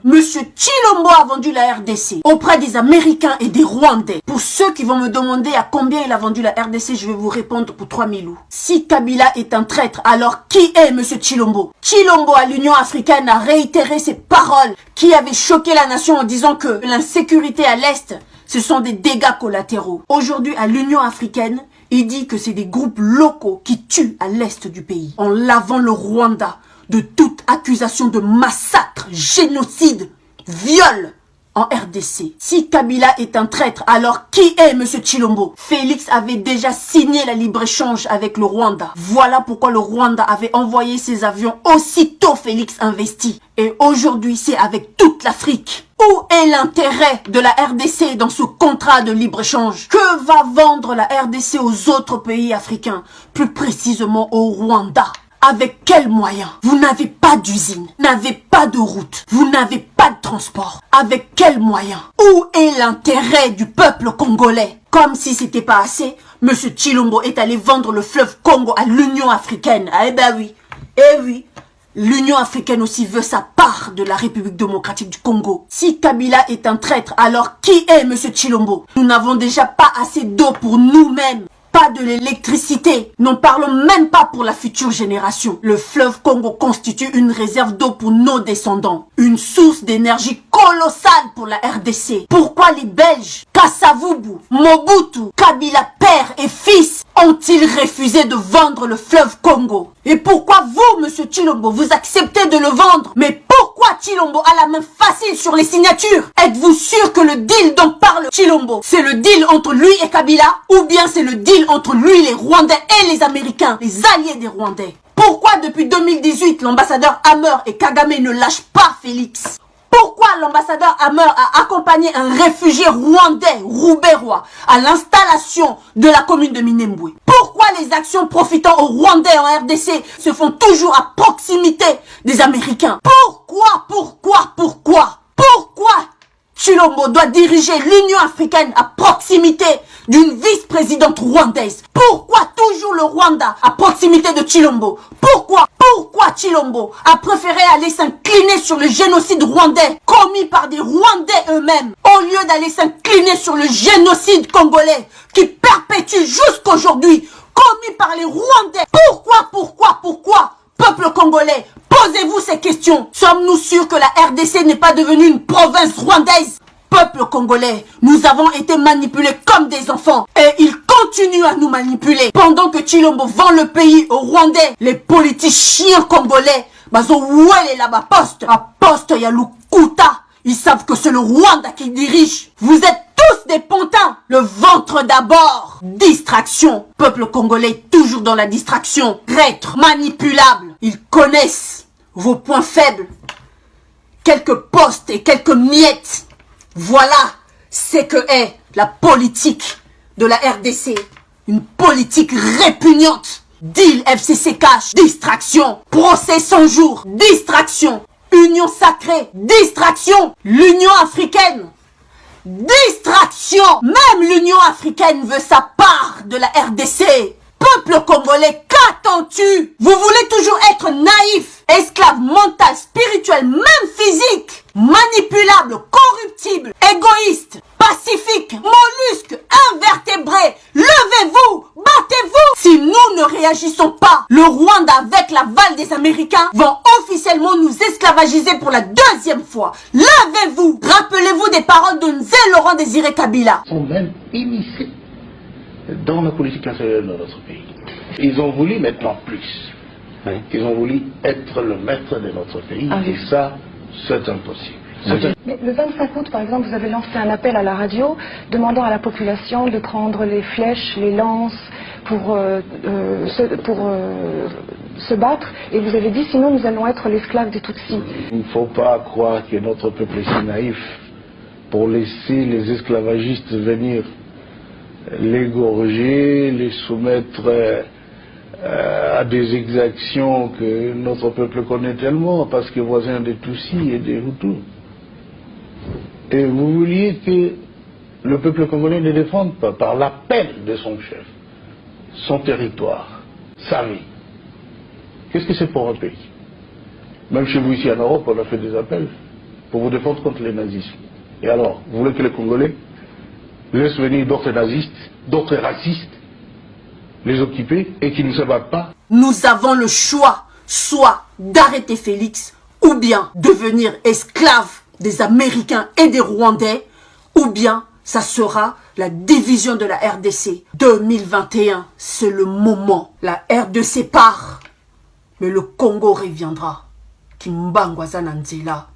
Monsieur Tshilombo a vendu la RDC auprès des Américains et des Rwandais. Pour ceux qui vont me demander à combien il a vendu la RDC, je vais vous répondre pour 3000 loups. Si Kabila est un traître, alors qui est Monsieur Tshilombo? Tshilombo à l'Union africaine a réitéré ses paroles qui avaient choqué la nation en disant que l'insécurité à l'Est, ce sont des dégâts collatéraux. Aujourd'hui, à l'Union africaine, il dit que c'est des groupes locaux qui tuent à l'Est du pays, en lavant le Rwanda de toute accusation de massacre, génocide, viol en RDC. Si Kabila est un traître, alors qui est Monsieur Tshilombo? Félix avait déjà signé la libre-échange avec le Rwanda. Voilà pourquoi le Rwanda avait envoyé ses avions aussitôt Félix investi. Et aujourd'hui, c'est avec toute l'Afrique. Où est l'intérêt de la RDC dans ce contrat de libre-échange? Que va vendre la RDC aux autres pays africains? Plus précisément au Rwanda. Avec quels moyens? Vous n'avez pas d'usine, n'avez pas de route, vous n'avez pas de transport. Avec quels moyens? Où est l'intérêt du peuple congolais? Comme si c'était pas assez, Monsieur Tshilombo est allé vendre le fleuve Congo à l'Union africaine. Ah eh ben oui, l'Union africaine aussi veut sa part de la République démocratique du Congo. Si Kabila est un traître, alors qui est Monsieur Tshilombo? Nous n'avons déjà pas assez d'eau pour nous-mêmes. Pas de l'électricité. N'en parlons même pas pour la future génération. Le fleuve Congo constitue une réserve d'eau pour nos descendants. Une source d'énergie colossale pour la RDC. Pourquoi les Belges, Kasavubu, Mobutu, Kabila père et fils ont-ils refusé de vendre le fleuve Congo? Et pourquoi vous, Monsieur Tshilombo, vous acceptez de le vendre? Mais pourquoi Tshilombo a la main facile sur les signatures? Êtes-vous sûr que le deal dont parle Tshilombo, c'est le deal entre lui et Kabila? Ou bien c'est le deal entre lui, les Rwandais et les Américains, les alliés des Rwandais? Pourquoi depuis 2018, l'ambassadeur Hammer et Kagame ne lâchent pas Félix? Pourquoi l'ambassadeur Hammer a accompagné un réfugié rwandais, Roubaix-Roi, à l'installation de la commune de Minembwe? Pourquoi les actions profitant aux Rwandais en RDC se font toujours à proximité des Américains? Pourquoi Tshilombo doit diriger l'Union africaine à proximité d'une vice-présidente rwandaise? Pourquoi toujours le Rwanda à proximité de Tshilombo? Pourquoi Tshilombo a préféré aller s'incliner sur le génocide rwandais commis par des Rwandais eux-mêmes au lieu d'aller s'incliner sur le génocide congolais qui perpétue jusqu'aujourd'hui commis par les Rwandais? Pourquoi peuple congolais, posez-vous ces questions. Sommes-nous sûrs que la RDC n'est pas devenue une province rwandaise? Peuple congolais, nous avons été manipulés comme des enfants et ils continuent à nous manipuler. Pendant que Tshilombo vend le pays aux Rwandais, les politiciens congolais, bazo ouele là-bas poste Yalukuta. Ils savent que c'est le Rwanda qui dirige. Vous êtes tous des pantins. Le ventre d'abord. Distraction. Peuple congolais toujours dans la distraction. Traître, manipulable. Ils connaissent vos points faibles. Quelques postes et quelques miettes. Voilà ce que est la politique de la RDC. Une politique répugnante. Deal FCC cash. Distraction. Procès 100 jours. Distraction. Union sacrée, distraction. L'Union africaine, distraction. Même l'Union africaine veut sa part de la RDC. Peuple congolais, qu'attends-tu? Vous voulez toujours être naïf, esclave mental, spirituel, même physique, manipulable, corruptible, égoïste, pacifique, mollusque, invertébré. Levez-vous, battez-vous. Si nous ne réagissons pas, le Rwanda avec l'aval des Américains vont officiellement nous esclavagiser pour la deuxième fois. Levez-vous. Rappelez-vous des paroles de Nzé Laurent Désiré Kabila. Ils sont même immiscés dans la politique nationale de notre pays. Ils ont voulu maintenant plus. Ils ont voulu être le maître de notre pays. Et ça, c'est impossible. Mais le 25 août, par exemple, vous avez lancé un appel à la radio demandant à la population de prendre les flèches, les lances pour se battre. Et vous avez dit, sinon nous allons être l'esclave des Tutsis. Il ne faut pas croire que notre peuple est si naïf pour laisser les esclavagistes venir l'égorger, les soumettre à des exactions que notre peuple connaît tellement, parce que voisin des Tutsis et des Hutus. Et vous vouliez que le peuple congolais ne défende pas, par l'appel de son chef, son territoire, sa vie. Qu'est-ce que c'est pour un pays? Même chez vous ici en Europe, on a fait des appels. pour vous défendre contre les nazistes. Et alors, vous voulez que les Congolais laissent venir d'autres nazistes, d'autres racistes, les occuper et qui ne se battent pas? Nous avons le choix, soit d'arrêter Félix, ou bien devenir esclaves des Américains et des Rwandais, ou bien ça sera la division de la RDC. 2021, c'est le moment. La RDC part, mais le Congo reviendra. Kimbangu aza na nzela.